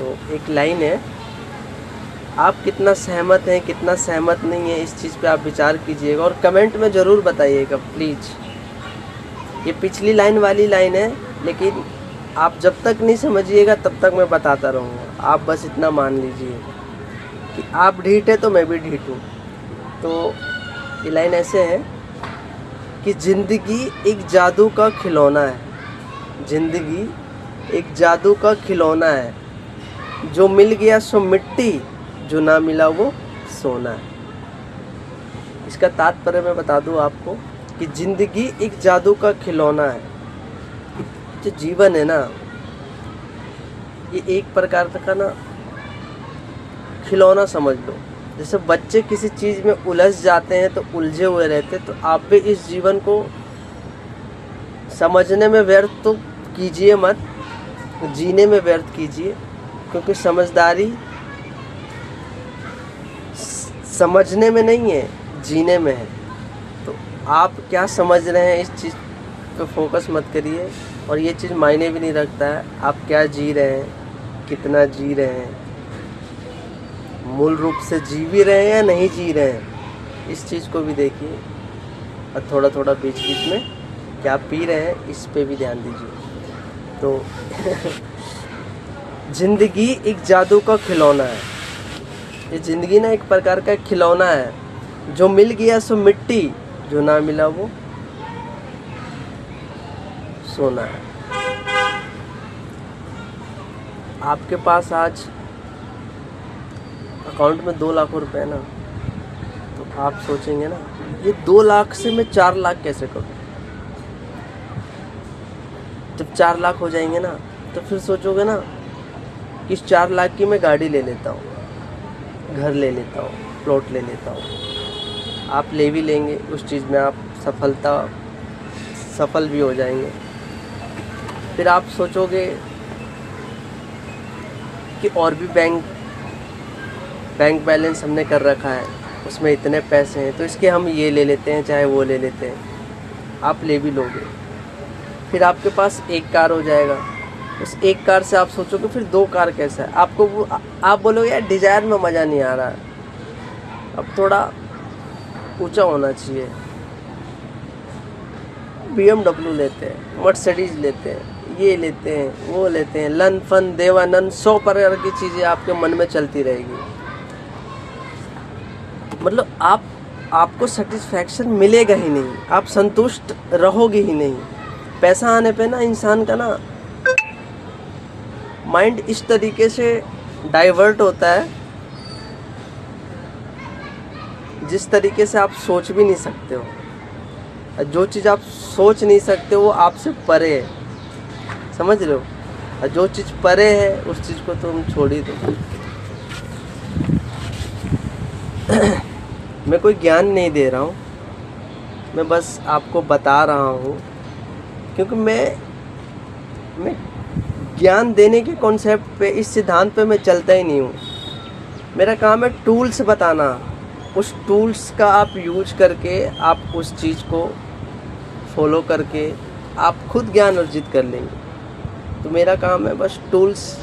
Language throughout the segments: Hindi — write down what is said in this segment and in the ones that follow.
तो एक लाइन है, आप कितना सहमत हैं कितना सहमत नहीं है इस चीज़ पे आप विचार कीजिएगा और कमेंट में ज़रूर बताइएगा प्लीज़। ये पिछली लाइन वाली लाइन है, लेकिन आप जब तक नहीं समझिएगा तब तक मैं बताता रहूँगा। आप बस इतना मान लीजिए कि आप ढीठ है तो मैं भी ढीठ हूँ। तो ये लाइन ऐसे है कि ज़िंदगी एक जादू का खिलौना है, ज़िंदगी एक जादू का खिलौना है, जो मिल गया सो मिट्टी, जो ना मिला वो सोना है। इसका तात्पर्य मैं बता दूं आपको कि ज़िंदगी एक जादू का खिलौना है। जो जीवन है ना, ये एक प्रकार का ना खिलौना समझ लो। जैसे बच्चे किसी चीज़ में उलझ जाते हैं तो उलझे हुए रहते, तो आप भी इस जीवन को समझने में व्यर्थ तो कीजिए मत, जीने में व्यर्थ कीजिए, क्योंकि समझदारी समझने में नहीं है, जीने में है। तो आप क्या समझ रहे हैं इस चीज़ पे फोकस मत करिए, और ये चीज़ मायने भी नहीं रखता है आप क्या जी रहे हैं, कितना जी रहे हैं, मूल रूप से जी भी रहे हैं या नहीं जी रहे हैं, इस चीज़ को भी देखिए। और थोड़ा थोड़ा बीच बीच में क्या पी रहे हैं इस पे भी ध्यान दीजिए। तो ज़िंदगी एक जादू का खिलौना है। ये ज़िंदगी ना एक प्रकार का खिलौना है, जो मिल गया सो मिट्टी, जो ना मिला वो सोना है। आपके पास आज अकाउंट में 2 लाख रुपए है ना, तो आप सोचेंगे ना ये 2 लाख से मैं 4 लाख कैसे करूं। जब 4 लाख हो जाएंगे ना, तो फिर सोचोगे ना कि इस 4 लाख की मैं गाड़ी ले लेता हूँ, घर ले लेता हूँ, प्लॉट ले लेता हूँ। आप ले भी लेंगे, उस चीज़ में आप सफल भी हो जाएंगे। फिर आप सोचोगे कि और भी बैंक बैलेंस हमने कर रखा है, उसमें इतने पैसे हैं, तो इसके हम ये ले लेते हैं, चाहे वो ले लेते हैं। आप ले भी लोगे। फिर आपके पास एक कार हो जाएगा, उस एक कार से आप सोचोगे फिर 2 कार कैसा है। आप बोलोगे यार डिज़ायर में मज़ा नहीं आ रहा है, अब थोड़ा ऊंचा होना चाहिए। BMW लेते हैं, मर्सिडीज लेते हैं, ये लेते हैं, वो लेते हैं, लन फन देवानंद 100 प्रकार की चीज़ें आपके मन में चलती रहेगी। मतलब आपको सेटिस्फैक्शन मिलेगा ही नहीं, आप संतुष्ट रहोगे ही नहीं। पैसा आने पे ना इंसान का ना माइंड इस तरीके से डाइवर्ट होता है जिस तरीके से आप सोच भी नहीं सकते हो। जो चीज़ आप सोच नहीं सकते वो आपसे परे है, समझ रहे हो। और जो चीज़ परे है उस चीज़ को तुम छोड़ ही दो। मैं कोई ज्ञान नहीं दे रहा हूँ, मैं बस आपको बता रहा हूँ, क्योंकि मैं ज्ञान देने के कॉन्सेप्ट पे, इस सिद्धांत पे मैं चलता ही नहीं हूँ। मेरा काम है टूल्स बताना, उस टूल्स का आप यूज करके आप उस चीज़ को फॉलो करके आप खुद ज्ञान अर्जित कर लेंगे। तो मेरा काम है बस टूल्स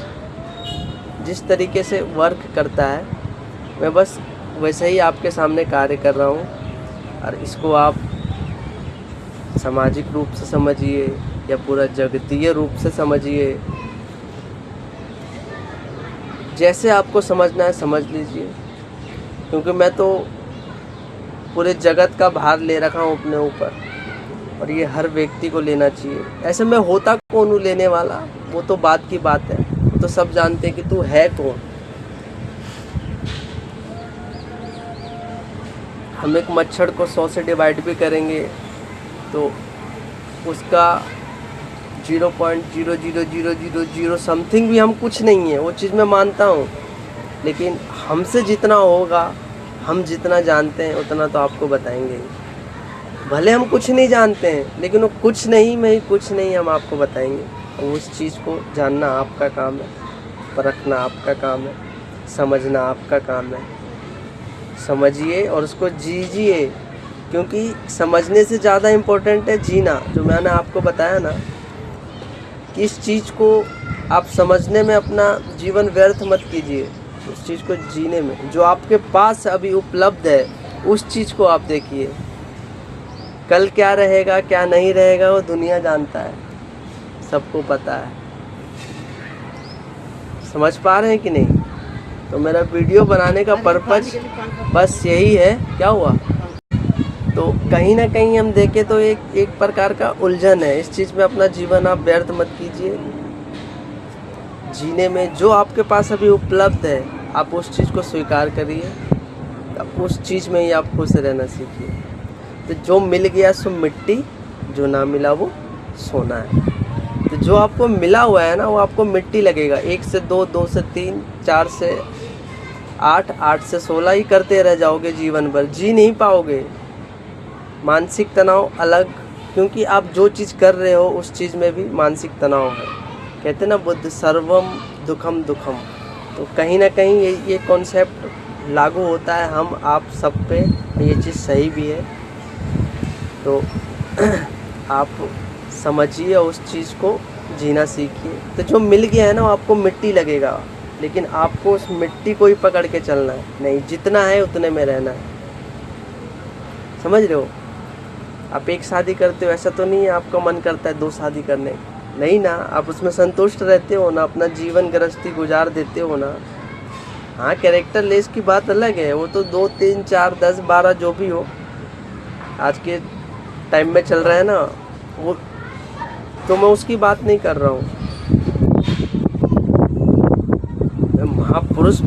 जिस तरीके से वर्क करता है, मैं बस वैसे ही आपके सामने कार्य कर रहा हूँ। और इसको आप सामाजिक रूप से समझिए या पूरा जगतीय रूप से समझिए, जैसे आपको समझना है समझ लीजिए। क्योंकि मैं तो पूरे जगत का भार ले रखा हूँ अपने ऊपर, और ये हर व्यक्ति को लेना चाहिए। ऐसे में होता कौन हूँ लेने वाला, वो तो बात की बात है, वो तो सब जानते हैं कि तू है कौन। हम एक मच्छर को 100 से डिवाइड भी करेंगे तो उसका 0.00000 समथिंग भी हम कुछ नहीं है, वो चीज़ मैं मानता हूँ। लेकिन हमसे जितना होगा, हम जितना जानते हैं उतना तो आपको बताएंगे ही। भले हम कुछ नहीं जानते हैं, लेकिन वो कुछ नहीं में ही कुछ नहीं हम आपको बताएंगे। और उस चीज़ को जानना आपका काम है, परखना आपका काम है, समझना आपका काम है। समझिए और उसको जीजिए, क्योंकि समझने से ज़्यादा इम्पोर्टेंट है जीना। जो मैंने आपको बताया ना कि इस चीज़ को आप समझने में अपना जीवन व्यर्थ मत कीजिए, उस चीज़ को जीने में। जो आपके पास अभी उपलब्ध है उस चीज़ को आप देखिए। कल क्या रहेगा क्या नहीं रहेगा वो दुनिया जानता है, सबको पता है। समझ पा रहे हैं कि नहीं? तो मेरा वीडियो बनाने का पर्पज़ बस यही है। क्या हुआ? तो कहीं ना कहीं हम देखें तो एक प्रकार का उलझन है। इस चीज़ में अपना जीवन आप व्यर्थ मत कीजिए। जीने में जो आपके पास अभी उपलब्ध है आप उस चीज़ को स्वीकार करिए, उस चीज़ में ही आप खुश रहना सीखिए। तो जो मिल गया सो मिट्टी, जो ना मिला वो सोना है। तो जो आपको मिला हुआ है ना वो आपको मिट्टी लगेगा। 1 से 2, 2 से 3, 4 से 8, 8 से 16 ही करते रह जाओगे जीवन भर, जी नहीं पाओगे। मानसिक तनाव अलग, क्योंकि आप जो चीज़ कर रहे हो उस चीज़ में भी मानसिक तनाव है। कहते ना बुद्ध सर्वम दुखम दुखम। तो कहीं ना कहीं ये कॉन्सेप्ट लागू होता है हम आप सब पे। ये चीज़ सही भी है। तो आप समझिए, उस चीज़ को जीना सीखिए। तो जो मिल गया है ना वो आपको मिट्टी लगेगा, लेकिन आपको उस मिट्टी को ही पकड़ के चलना है। नहीं, जितना है उतने में रहना है। समझ रहे हो? आप एक शादी करते हो, ऐसा तो नहीं है आपका मन करता है 2 शादी करने, नहीं ना। आप उसमें संतुष्ट रहते हो ना, अपना जीवन गृहस्थी गुजार देते हो ना। हाँ, कैरेक्टर लेस की बात अलग है, वो तो 2, 3, 4, 10, 12 जो भी हो आज के टाइम में चल रहा है ना, वो तो मैं उसकी बात नहीं कर रहा हूँ। महापुरुष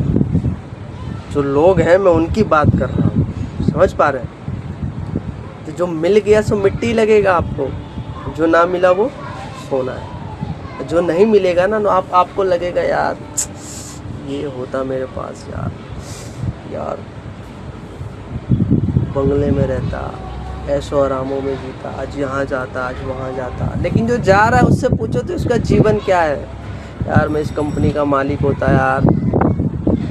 जो लोग हैं मैं उनकी बात कर रहा हूँ। समझ पा रहे हैं? तो जो मिल गया सो मिट्टी लगेगा आपको, जो ना मिला वो सोना है। जो नहीं मिलेगा ना, आपको लगेगा यार ये होता मेरे पास, यार बंगले में रहता, ऐशो आरामों में जीता, आज यहाँ जाता आज वहाँ जाता। लेकिन जो जा रहा है उससे पूछो तो उसका जीवन क्या है। यार मैं इस कंपनी का मालिक होता, यार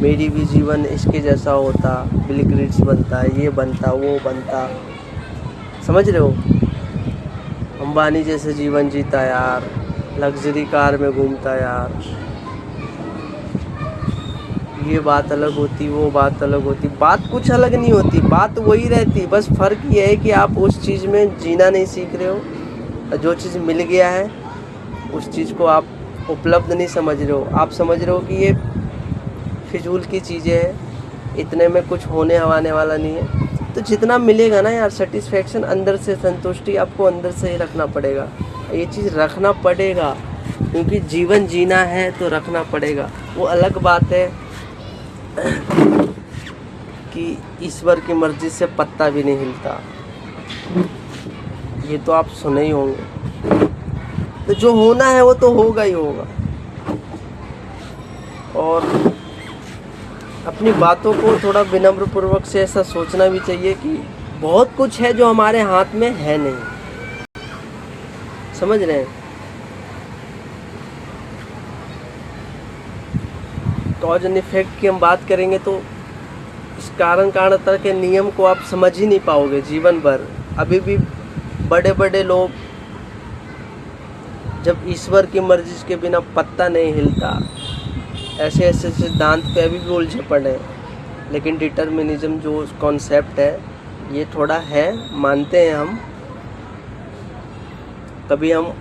मेरी भी जीवन इसके जैसा होता, बिल गेट्स बनता, ये बनता वो बनता। समझ रहे हो? अंबानी जैसे जीवन जीता यार, लग्जरी कार में घूमता यार। ये बात अलग होती, वो बात अलग होती। बात कुछ अलग नहीं होती, बात वही रहती। बस फ़र्क ये है कि आप उस चीज़ में जीना नहीं सीख रहे हो। जो चीज़ मिल गया है उस चीज़ को आप उपलब्ध नहीं समझ रहे हो। आप समझ रहे हो कि ये फिजूल की चीज़ें हैं, इतने में कुछ होने हवाने वाला नहीं है। तो जितना मिलेगा ना यार, सेटिस्फेक्शन, अंदर से संतुष्टि आपको अंदर से ही रखना पड़ेगा। ये चीज़ रखना पड़ेगा, क्योंकि जीवन जीना है तो रखना पड़ेगा। वो अलग बात है कि ईश्वर की मर्जी से पत्ता भी नहीं हिलता, ये तो आप सुने ही होंगे। तो जो होना है वो तो होगा ही होगा। और अपनी बातों को थोड़ा विनम्र पूर्वक से ऐसा सोचना भी चाहिए कि बहुत कुछ है जो हमारे हाथ में है नहीं। समझ रहे हैं? कॉज एंड इफेक्ट की हम बात करेंगे तो इस कारण कारणता के नियम को आप समझ ही नहीं पाओगे जीवन भर। अभी भी बड़े बड़े लोग जब ईश्वर की मर्जी के बिना पत्ता नहीं हिलता, ऐसे ऐसे सिद्धांत पे अभी भी उलझे पड़े हैं। लेकिन डिटर्मिनिज्म जो कॉन्सेप्ट है ये थोड़ा है, मानते हैं हम। कभी हम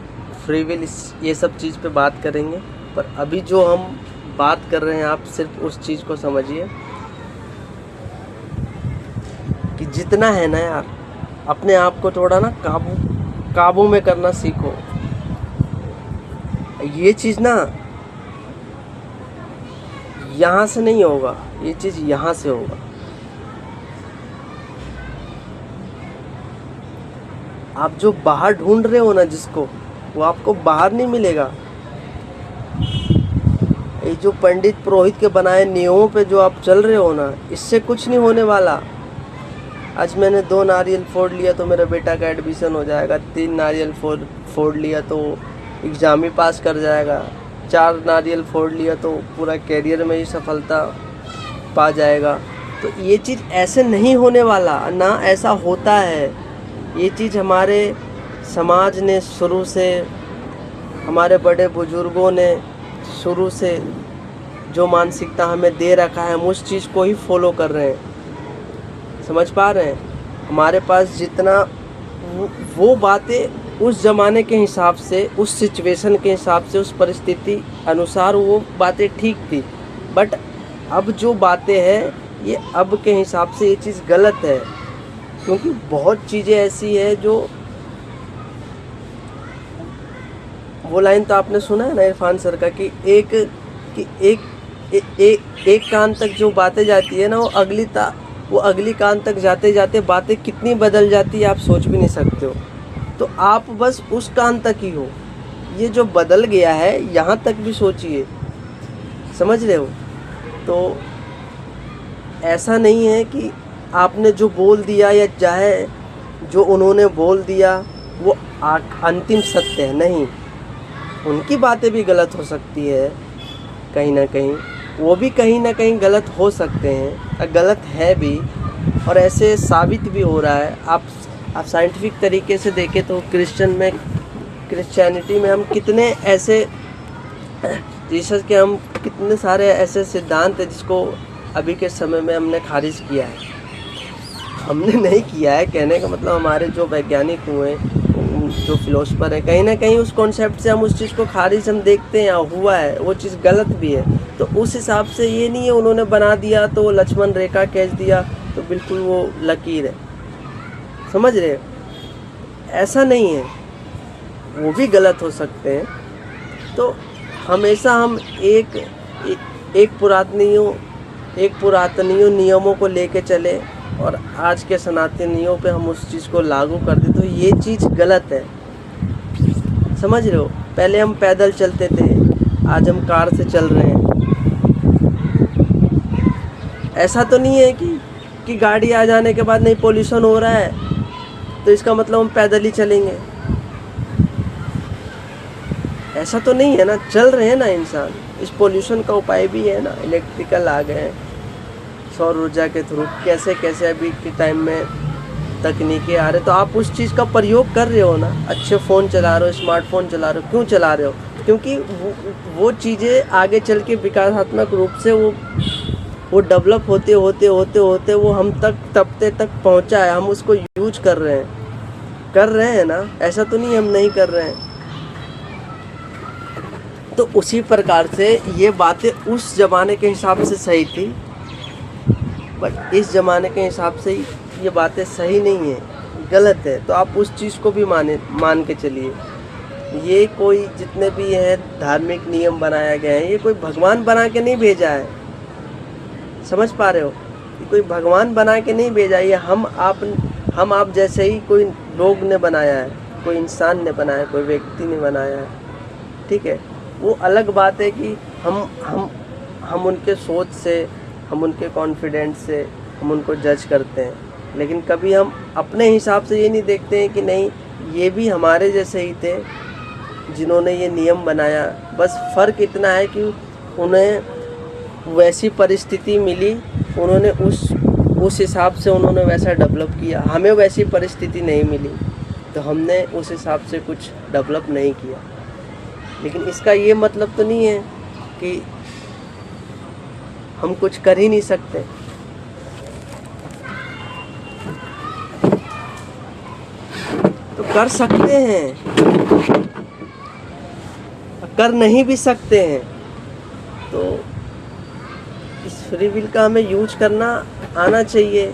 फ्री विल ये सब चीज़ पे बात करेंगे, पर अभी जो हम बात कर रहे हैं आप सिर्फ उस चीज़ को समझिए कि जितना है ना यार, अपने आप को थोड़ा ना काबू में करना सीखो। ये चीज़ ना यहाँ से नहीं होगा, ये चीज़ यहाँ से होगा। आप जो बाहर ढूंढ रहे हो ना जिसको, वो आपको बाहर नहीं मिलेगा। ये जो पंडित पुरोहित के बनाए नियमों पे जो आप चल रहे हो ना, इससे कुछ नहीं होने वाला। आज मैंने 2 नारियल फोड़ लिया तो मेरा बेटा का एडमिशन हो जाएगा, 3 नारियल फोड़ लिया तो एग्ज़ाम ही पास कर जाएगा, 4 नारियल फोड़ लिया तो पूरा कैरियर में ही सफलता पा जाएगा। तो ये चीज़ ऐसे नहीं होने वाला, ना ऐसा होता है। ये चीज़ हमारे समाज ने शुरू से, हमारे बड़े बुजुर्गों ने शुरू से जो मानसिकता हमें दे रखा है हम उस चीज़ को ही फॉलो कर रहे हैं। समझ पा रहे हैं? हमारे पास जितना वो बातें उस ज़माने के हिसाब से, उस सिचुएशन के हिसाब से, उस परिस्थिति अनुसार वो बातें ठीक थी, बट अब जो बातें हैं ये अब के हिसाब से ये चीज़ गलत है। क्योंकि बहुत चीज़ें ऐसी है जो, वो लाइन तो आपने सुना है ना इरफान सर का कि एक कान तक जो बातें जाती है ना वो अगली कान तक जाते जाते बातें कितनी बदल जाती है आप सोच भी नहीं सकते हो। तो आप बस उस कान तक ही हो, ये जो बदल गया है यहाँ तक भी सोचिए। समझ रहे हो? तो ऐसा नहीं है कि आपने जो बोल दिया या चाहे जो उन्होंने बोल दिया वो अंतिम सत्य है, नहीं। उनकी बातें भी गलत हो सकती है कहीं ना कहीं, वो भी कहीं ना कहीं गलत हो सकते हैं, गलत है भी, और ऐसे साबित भी हो रहा है। आप साइंटिफिक तरीके से देखें तो क्रिश्चियनिटी में हम कितने ऐसे जीसस के हम कितने सारे ऐसे सिद्धांत हैं जिसको अभी के समय में हमने खारिज किया है। हमने नहीं किया है, कहने का मतलब हमारे जो वैज्ञानिक हुए, जो फिलोसफर है, कहीं ना कहीं उस कॉन्सेप्ट से हम उस चीज़ को खारिज हम देखते हैं, हुआ है, वो चीज़ गलत भी है। तो उस हिसाब से ये नहीं है उन्होंने बना दिया तो लक्ष्मण रेखा खींच दिया तो बिल्कुल वो लकीर है। समझ रहे? ऐसा नहीं है, वो भी गलत हो सकते हैं। तो हमेशा हम एक पुरातनियों नियमों को लेके चले और आज के सनातनियों पे हम उस चीज़ को लागू कर दें तो ये चीज़ गलत है। समझ रहे हो? पहले हम पैदल चलते थे, आज हम कार से चल रहे हैं। ऐसा तो नहीं है कि गाड़ी आ जाने के बाद नहीं पोल्यूशन हो रहा है तो इसका मतलब हम पैदल ही चलेंगे। ऐसा तो नहीं है ना, चल रहे हैं ना इंसान। इस पोल्यूशन का उपाय भी है ना, इलेक्ट्रिकल आ गए हैं, सौर ऊर्जा के थ्रू कैसे कैसे अभी के टाइम में तकनीकें आ रहे, तो आप उस चीज़ का प्रयोग कर रहे हो ना। अच्छे फ़ोन चला रहे हो, स्मार्टफोन चला रहे हो, क्यों चला रहे हो? क्योंकि वो चीज़ें आगे चल के विकासात्मक रूप से वो डेवलप होते होते वो हम तक तबते तक पहुंचा है। हम उसको यूज कर रहे हैं ना, ऐसा तो नहीं हम नहीं कर रहे हैं। तो उसी प्रकार से ये बातें उस ज़माने के हिसाब से सही थी, बट इस ज़माने के हिसाब से ये बातें सही नहीं है, गलत है। तो आप उस चीज़ को भी मान के चलिए। ये कोई जितने भी हैं धार्मिक नियम बनाया गया है, ये कोई भगवान बना के नहीं भेजा है। समझ पा रहे हो? ये कोई भगवान बना के नहीं भेजा, ये हम आप जैसे ही कोई लोग ने बनाया है, कोई इंसान ने बनाया है, कोई व्यक्ति ने बनाया है। ठीक है, वो अलग बात है कि हम उनके सोच से, हम उनके कॉन्फिडेंस से हम उनको जज करते हैं, लेकिन कभी हम अपने हिसाब से ये नहीं देखते हैं कि नहीं ये भी हमारे जैसे ही थे जिन्होंने ये नियम बनाया। बस फ़र्क इतना है कि उन्हें वैसी परिस्थिति मिली, उन्होंने उस हिसाब से उन्होंने वैसा डेवलप किया। हमें वैसी परिस्थिति नहीं मिली तो हमने उस हिसाब से कुछ डेवलप नहीं किया। लेकिन इसका ये मतलब तो नहीं है कि हम कुछ कर ही नहीं सकते। तो कर सकते हैं, कर नहीं भी सकते हैं। तो इस फ्री विल का हमें यूज करना आना चाहिए।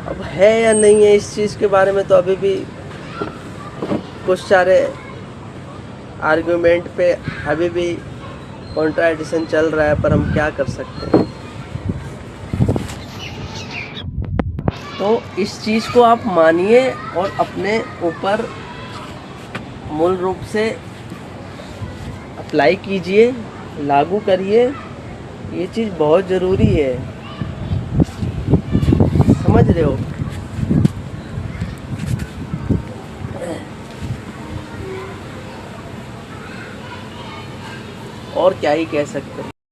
अब है या नहीं है इस चीज़ के बारे में तो अभी भी कुछ सारे आर्गुमेंट पे अभी भी कॉन्ट्राडिक्शन चल रहा है, पर हम क्या कर सकते हैं। तो इस चीज़ को आप मानिए और अपने ऊपर मूल रूप से अप्लाई कीजिए, लागू करिए। ये चीज़ बहुत ज़रूरी है, समझ रहे हो? और क्या ही कह सकते हैं।